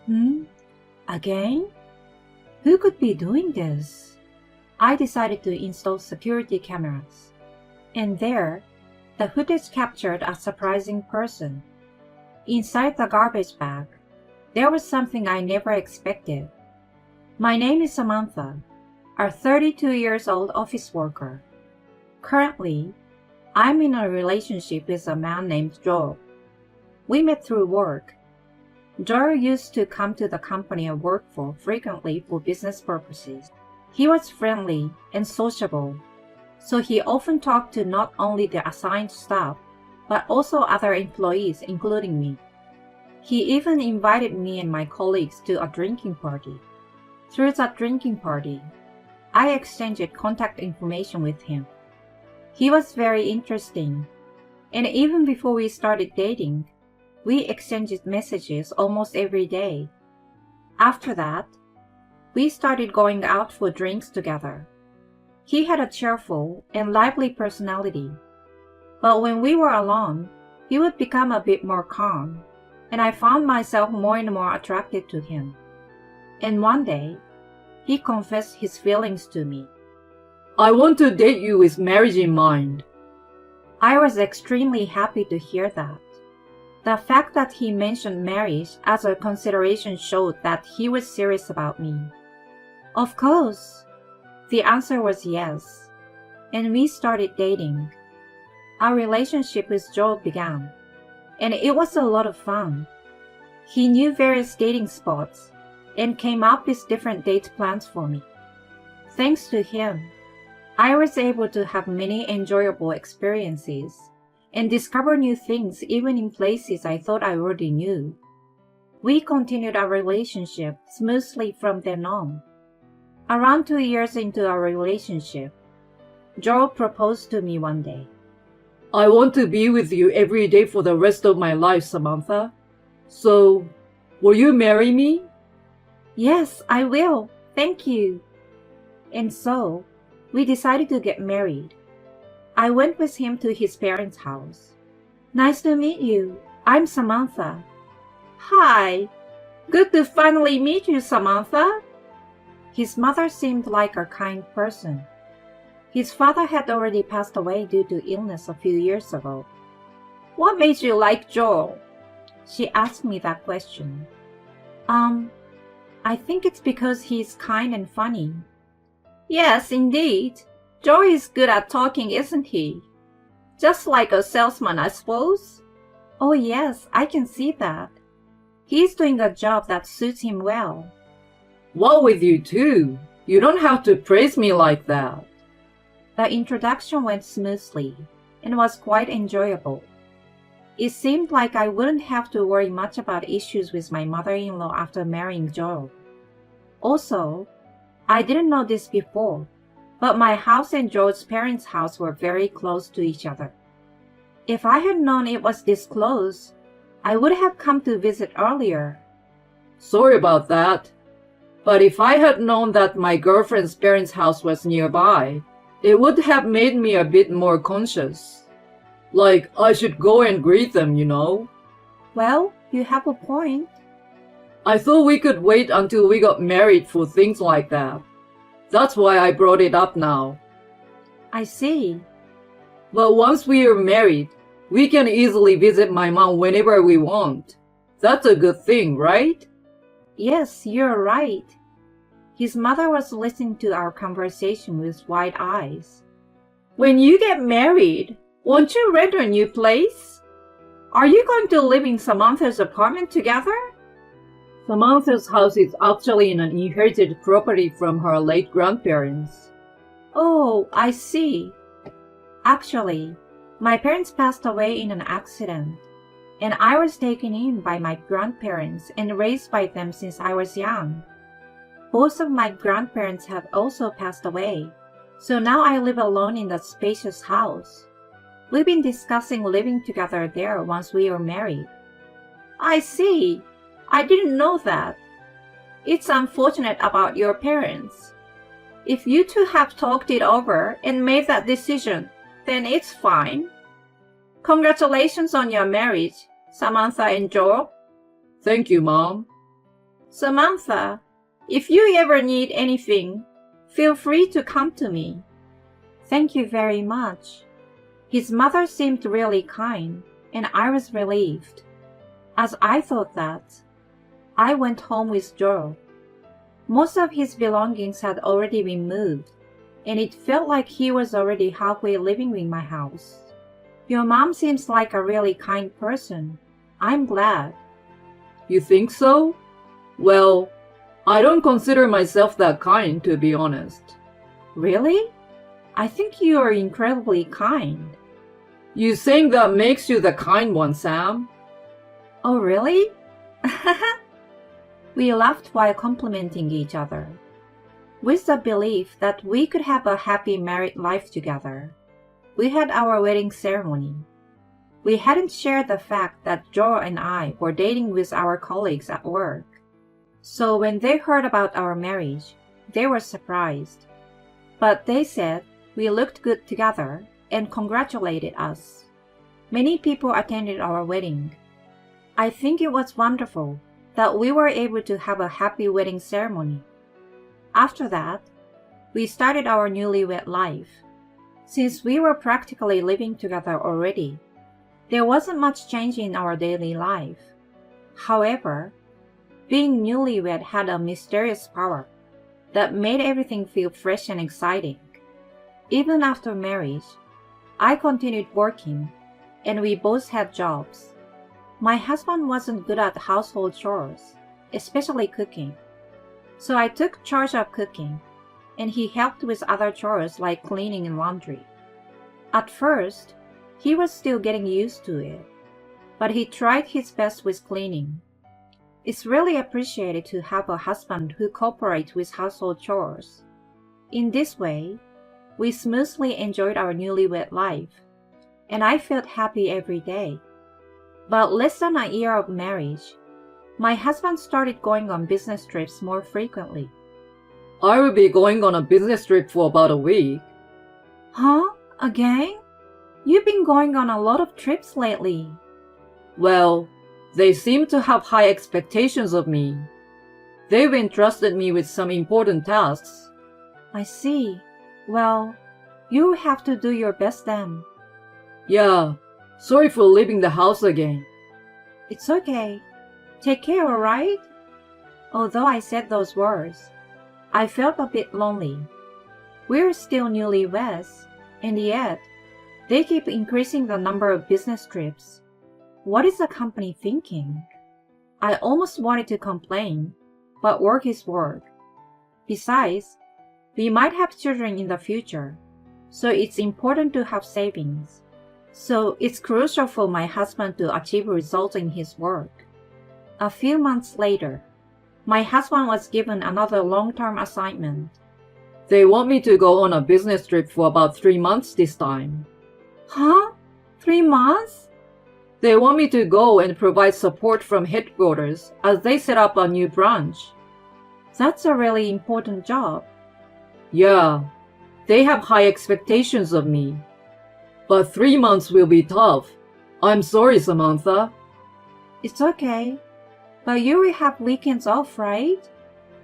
Hmm? Again? Who could be doing this? I decided to install security cameras. And there, the footage captured a surprising person. Inside the garbage bag, there was something I never expected. My name is Samantha, a 32 years old office worker. Currently, I'm in a relationship with a man named Joel. We met through work. Joel used to come to the company I work for frequently for business purposes. He was friendly and sociable, so he often talked to not only the assigned staff, but also other employees, including me. He even invited me and my colleagues to a drinking party. Through that drinking party, I exchanged contact information with him. He was very interesting, and even before we started dating, we exchanged messages almost every day. After that, we started going out for drinks together. He had a cheerful and lively personality, but when we were alone, he would become a bit more calm, and I found myself more and more attracted to him. And one day, he confessed his feelings to me. I want to date you with marriage in mind. I was extremely happy to hear that. The fact that he mentioned marriage as a consideration showed that he was serious about me. Of course, the answer was yes, and we started dating. Our relationship with Joel began, and it was a lot of fun. He knew various dating spots and came up with different date plans for me. Thanks to him, I was able to have many enjoyable experiences and discover new things even in places I thought I already knew. We continued our relationship smoothly from then on. Around 2 years into our relationship, Joel proposed to me one day. I want to be with you every day for the rest of my life, Samantha. So, will you marry me? Yes, I will. Thank you. And so, we decided to get married. I went with him to his parents' house. Nice to meet you. I'm Samantha. Hi. Good to finally meet you, Samantha. His mother seemed like a kind person. His father had already passed away due to illness a few years ago. What made you like Joel? She asked me that question. I think it's because he's kind and funny. Yes, indeed. Joel is good at talking, isn't he? Just like a salesman, I suppose? Oh yes, I can see that. He's doing a job that suits him well. What with you too? You don't have to praise me like that. The introduction went smoothly and was quite enjoyable. It seemed like I wouldn't have to worry much about issues with my mother-in-law after marrying Joel. Also, I didn't know this before, but my house and Joel's parents' house were very close to each other. If I had known it was this close, I would have come to visit earlier. Sorry about that. But if I had known that my girlfriend's parents' house was nearby, it would have made me a bit more conscious. Like, I should go and greet them, you know? Well, you have a point. I thought we could wait until we got married for things like that. That's why I brought it up now. I see. But once we are married, we can easily visit my mom whenever we want. That's a good thing, right? Yes, you're right. His mother was listening to our conversation with wide eyes. When you get married, won't you rent a new place? Are you going to live in Samantha's apartment together? Samantha's house is actually an inherited property from her late grandparents. Oh, I see. Actually, my parents passed away in an accident, and I was taken in by my grandparents and raised by them since I was young. Both of my grandparents have also passed away, so now I live alone in that spacious house. We've been discussing living together there once we are married. I see. I didn't know that. It's unfortunate about your parents. If you two have talked it over and made that decision, then it's fine. Congratulations on your marriage, Samantha and Joel. Thank you, Mom. Samantha, if you ever need anything, feel free to come to me. Thank you very much. His mother seemed really kind, and I was relieved. As I thought that, I went home with Joe. Most of his belongings had already been moved, and it felt like he was already halfway living in my house. Your mom seems like a really kind person. I'm glad. You think so? Well, I don't consider myself that kind, to be honest. Really? I think you are incredibly kind. You saying that makes you the kind one, Sam? Oh, really? We laughed while complimenting each other, with the belief that we could have a happy married life together. We had our wedding ceremony. We hadn't shared the fact that Joe and I were dating with our colleagues at work. So when they heard about our marriage, they were surprised. But they said we looked good together and congratulated us. Many people attended our wedding. I think it was wonderful that we were able to have a happy wedding ceremony. After that, we started our newlywed life. Since we were practically living together already, there wasn't much change in our daily life. However, being newlywed had a mysterious power that made everything feel fresh and exciting. Even after marriage, I continued working, and we both had jobs. My husband wasn't good at household chores, especially cooking. So I took charge of cooking, and he helped with other chores like cleaning and laundry. At first, he was still getting used to it, but he tried his best with cleaning. It's really appreciated to have a husband who cooperates with household chores. In this way, we smoothly enjoyed our newlywed life, and I felt happy every day. But less than a year of marriage, my husband started going on business trips more frequently. I will be going on a business trip for about a week. Huh? Again? You've been going on a lot of trips lately. Well, they seem to have high expectations of me. They've entrusted me with some important tasks. I see. Well, you'll have to do your best then. Yeah, sorry for leaving the house again. It's okay. Take care, alright? Although I said those words, I felt a bit lonely. We're still newlyweds, and yet, they keep increasing the number of business trips. What is the company thinking? I almost wanted to complain, but work is work. Besides, we might have children in the future, so it's important to have savings. So it's crucial for my husband to achieve results in his work. A few months later, my husband was given another long-term assignment. They want me to go on a business trip for about 3 months this time. Huh? 3 months? They want me to go and provide support from headquarters as they set up a new branch. That's a really important job. Yeah, they have high expectations of me. But 3 months will be tough. I'm sorry, Samantha. It's okay. But you will have weekends off, right?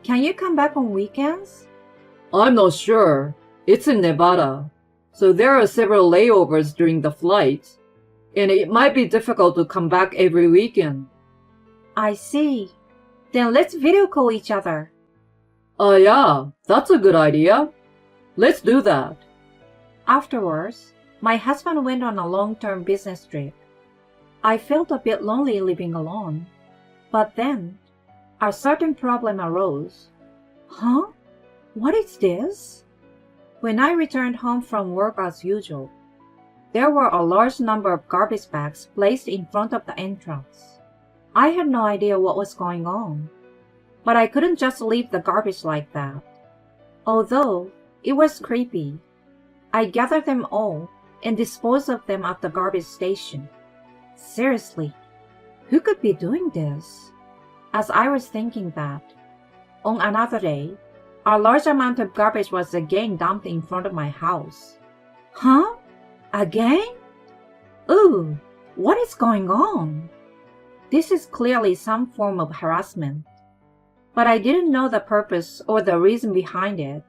Can you come back on weekends? I'm not sure. It's in Nevada, so there are several layovers during the flight, and it might be difficult to come back every weekend. I see. Then let's video call each other. Yeah, that's a good idea. Let's do that. Afterwards, my husband went on a long-term business trip. I felt a bit lonely living alone. But then, a certain problem arose. Huh? What is this? When I returned home from work as usual, there were a large number of garbage bags placed in front of the entrance. I had no idea what was going on, but I couldn't just leave the garbage like that. Although it was creepy, I gathered them all and disposed of them at the garbage station. Seriously, who could be doing this? As I was thinking that, on another day, a large amount of garbage was again dumped in front of my house. Huh? Again? Ooh, what is going on? This is clearly some form of harassment. but I didn't know the purpose or the reason behind it.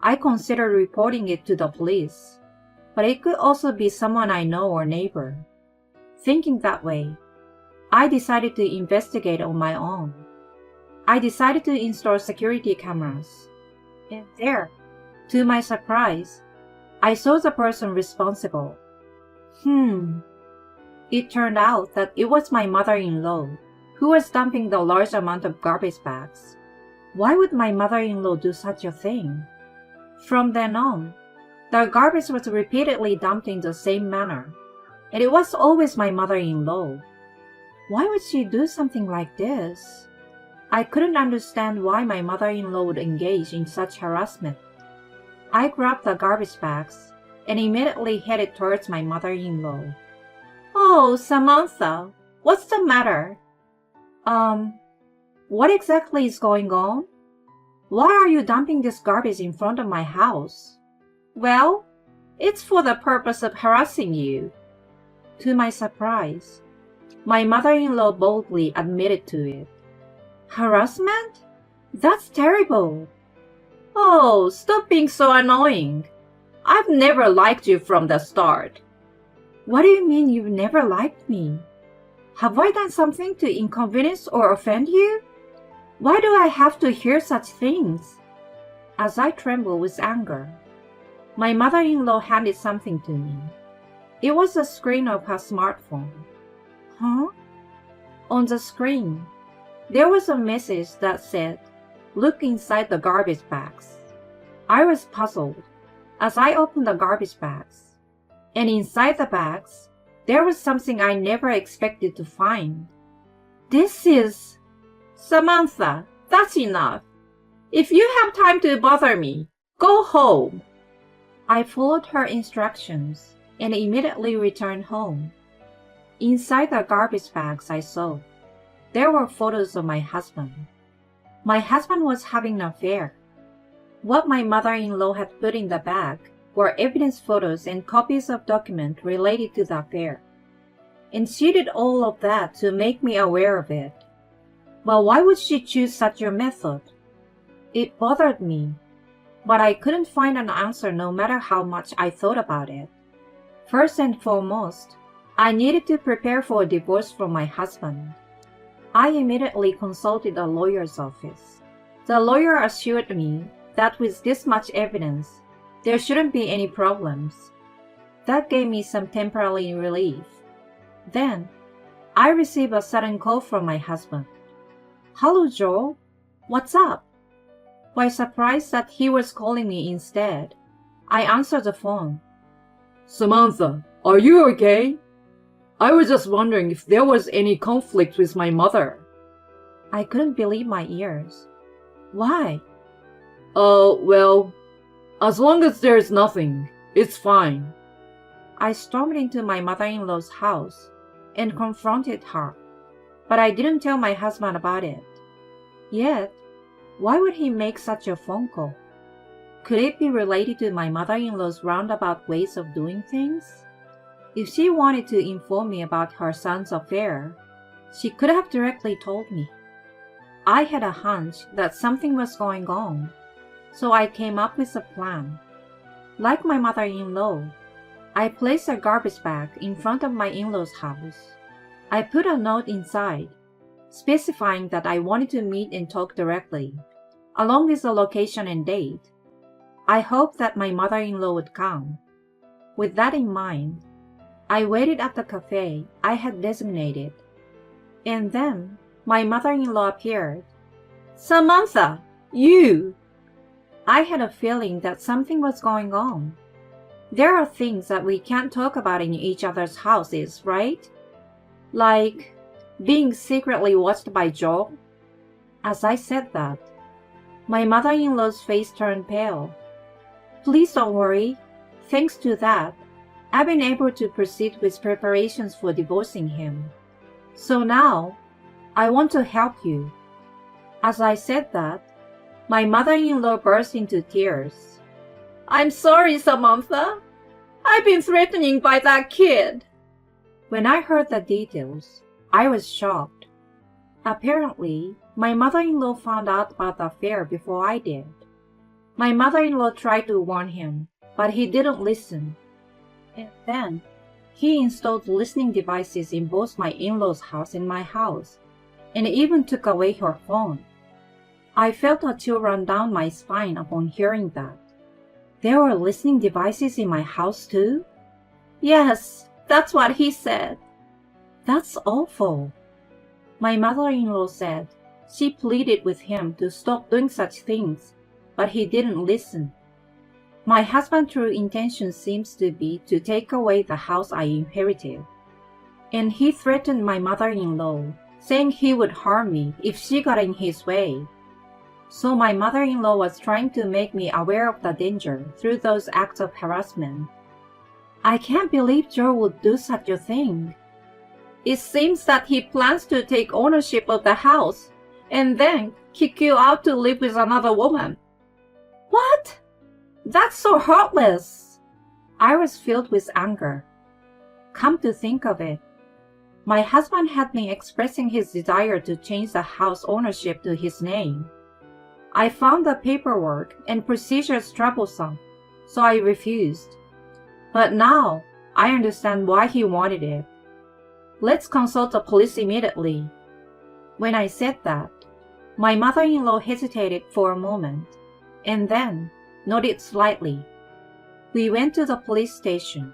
I considered reporting it to the police, but it could also be someone I know or neighbor. Thinking that way, I decided to investigate on my own. I decided to install security cameras. And there, to my surprise, I saw the person responsible. It turned out that it was my mother-in-law, who was dumping the large amount of garbage bags. Why would my mother-in-law do such a thing? From then on, the garbage was repeatedly dumped in the same manner, and it was always my mother-in-law. Why would she do something like this? I couldn't understand why my mother-in-law would engage in such harassment. I grabbed the garbage bags and immediately headed towards my mother-in-law. "Oh, Samantha, what's the matter?" What exactly is going on? Why are you dumping this garbage in front of my house?" "Well, it's for the purpose of harassing you." To my surprise, my mother-in-law boldly admitted to it. "Harassment? That's terrible." "Oh, stop being so annoying. I've never liked you from the start." "What do you mean you've never liked me? Have I done something to inconvenience or offend you? Why do I have to hear such things?" As I trembled with anger, my mother-in-law handed something to me. It was the screen of her smartphone. Huh? On the screen, there was a message that said, "Look inside the garbage bags." I was puzzled as I opened the garbage bags, and inside the bags, there was something I never expected to find. This is... "Samantha, that's enough. If you have time to bother me, go home." I followed her instructions and immediately returned home. Inside the garbage bags I saw, there were photos of my husband. My husband was having an affair. What my mother-in-law had put in the bag were evidence photos and copies of documents related to the affair. And she did all of that to make me aware of it. But why would she choose such a method? It bothered me, but I couldn't find an answer no matter how much I thought about it. First and foremost, I needed to prepare for a divorce from my husband. I immediately consulted a lawyer's office. The lawyer assured me that with this much evidence, there shouldn't be any problems. That gave me some temporary relief. Then, I received a sudden call from my husband. "Hello, Joe. What's up?" By surprised that he was calling me instead, I answered the phone. "Samantha, are you okay? I was just wondering if there was any conflict with my mother." I couldn't believe my ears. "Why?" Well, as long as there's nothing, it's fine." I stormed into my mother-in-law's house and confronted her, but I didn't tell my husband about it. Yet, why would he make such a phone call? Could it be related to my mother-in-law's roundabout ways of doing things? If she wanted to inform me about her son's affair, she could have directly told me. I had a hunch that something was going on, so I came up with a plan. Like my mother-in-law, I placed a garbage bag in front of my in-law's house. I put a note inside, specifying that I wanted to meet and talk directly, along with the location and date. I hoped that my mother-in-law would come. With that in mind, I waited at the cafe I had designated. And then, my mother-in-law appeared. "Samantha, you!" I had a feeling that something was going on. There are things that we can't talk about in each other's houses, right? Like being secretly watched by Joe. As I said that, my mother-in-law's face turned pale. "Please don't worry. Thanks to that, I've been able to proceed with preparations for divorcing him. So now, I want to help you." As I said that, my mother-in-law burst into tears. "I'm sorry, Samantha. I've been threatened by that kid." When I heard the details, I was shocked. Apparently, my mother-in-law found out about the affair before I did. My mother-in-law tried to warn him, but he didn't listen. And then, he installed listening devices in both my in-laws' house and my house, and even took away her phone. I felt a chill run down my spine upon hearing that. There were listening devices in my house too? Yes, that's what he said. That's awful. My mother-in-law said she pleaded with him to stop doing such things, but he didn't listen. My husband's true intention seems to be to take away the house I inherited. And he threatened my mother-in-law, saying he would harm me if she got in his way. So my mother-in-law was trying to make me aware of the danger through those acts of harassment. I can't believe Joe would do such a thing. It seems that he plans to take ownership of the house and then kick you out to live with another woman. What? That's so heartless. I was filled with anger. Come to think of it, my husband had been expressing his desire to change the house ownership to his name. I found the paperwork and procedures troublesome, so I refused. But now, I understand why he wanted it. Let's consult the police immediately. When I said that, my mother-in-law hesitated for a moment, and then nodded slightly. We went to the police station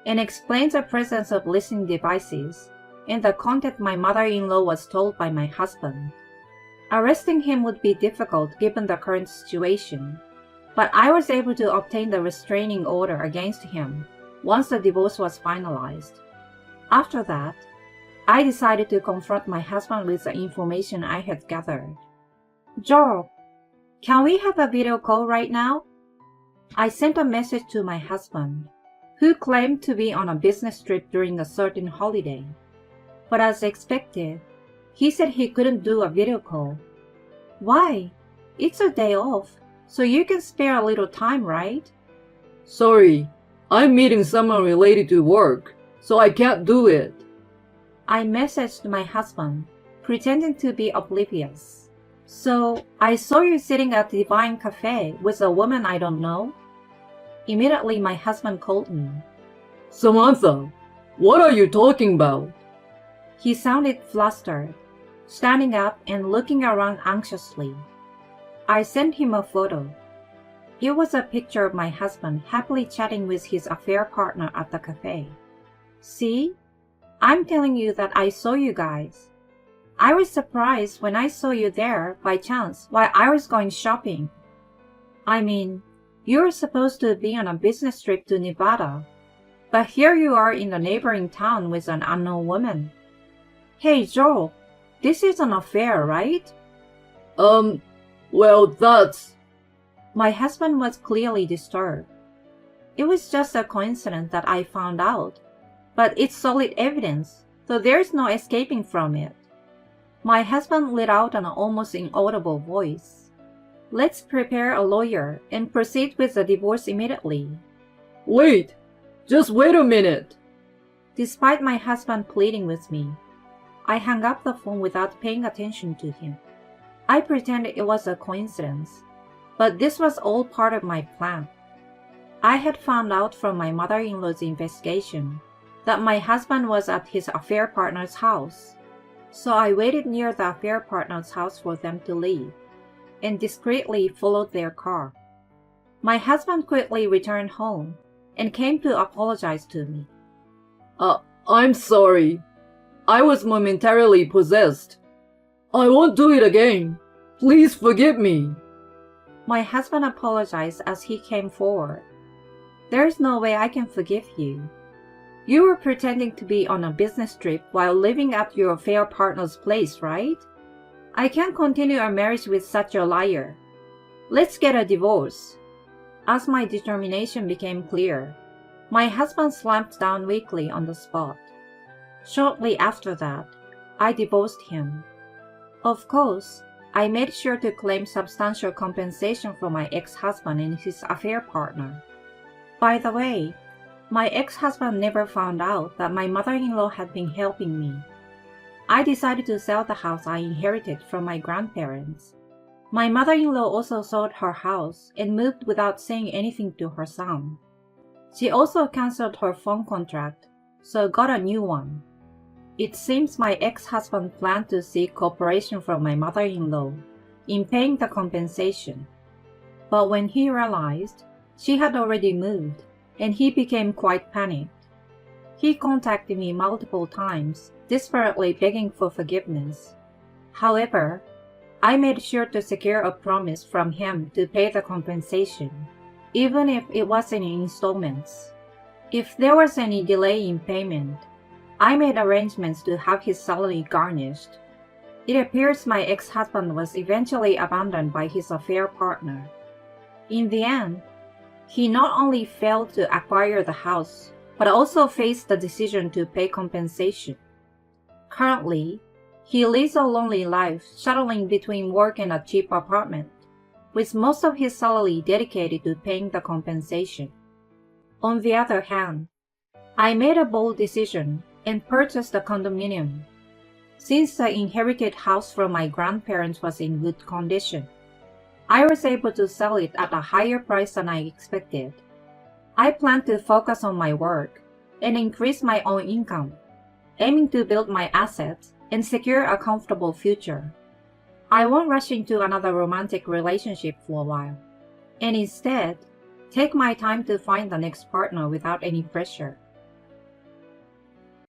and explained the presence of listening devices and the content my mother-in-law was told by my husband. Arresting him would be difficult given the current situation, but I was able to obtain the restraining order against him once the divorce was finalized. After that, I decided to confront my husband with the information I had gathered. Joel, can we have a video call right now? I sent a message to my husband, who claimed to be on a business trip during a certain holiday. But as expected, he said he couldn't do a video call. Why? It's a day off, so you can spare a little time, right? Sorry, I'm meeting someone related to work, so I can't do it. I messaged my husband, pretending to be oblivious. So, I saw you sitting at the Divine Cafe with a woman I don't know? Immediately my husband called me. Samantha, what are you talking about? He sounded flustered, standing up and looking around anxiously. I sent him a photo. It was a picture of my husband happily chatting with his affair partner at the cafe. See? I'm telling you that I saw you guys. I was surprised when I saw you there by chance while I was going shopping. I mean, you were supposed to be on a business trip to Nevada, but here you are in the neighboring town with an unknown woman. Hey Joel, this is an affair, right? Well, that's... My husband was clearly disturbed. It was just a coincidence that I found out, but it's solid evidence, so there's no escaping from it. My husband let out an almost inaudible voice. Let's prepare a lawyer and proceed with the divorce immediately. Wait! Just wait a minute! Despite my husband pleading with me, I hung up the phone without paying attention to him. I pretended it was a coincidence, but this was all part of my plan. I had found out from my mother-in-law's investigation that my husband was at his affair partner's house, so I waited near the affair partner's house for them to leave, and discreetly followed their car. My husband quickly returned home and came to apologize to me. I'm sorry. I was momentarily possessed. I won't do it again. Please forgive me. My husband apologized as he came forward. There's no way I can forgive you. You were pretending to be on a business trip while living at your affair partner's place, right? I can't continue our marriage with such a liar. Let's get a divorce. As my determination became clear, my husband slumped down weakly on the spot. Shortly after that, I divorced him. Of course, I made sure to claim substantial compensation from my ex-husband and his affair partner. By the way, my ex-husband never found out that my mother-in-law had been helping me. I decided to sell the house I inherited from my grandparents. My mother-in-law also sold her house and moved without saying anything to her son. She also canceled her phone contract, so got a new one. It seems my ex-husband planned to seek cooperation from my mother-in-law in paying the compensation. But when he realized she had already moved, and he became quite panicked. He contacted me multiple times, desperately begging for forgiveness. However, I made sure to secure a promise from him to pay the compensation, even if it was in installments. If there was any delay in payment, I made arrangements to have his salary garnished. It appears my ex-husband was eventually abandoned by his affair partner. In the end, he not only failed to acquire the house, but also faced the decision to pay compensation. Currently, he lives a lonely life shuttling between work and a cheap apartment, with most of his salary dedicated to paying the compensation. On the other hand, I made a bold decision and purchased a condominium. Since the inherited house from my grandparents was in good condition, I was able to sell it at a higher price than I expected. I plan to focus on my work and increase my own income, aiming to build my assets and secure a comfortable future. I won't rush into another romantic relationship for a while, and instead, take my time to find the next partner without any pressure.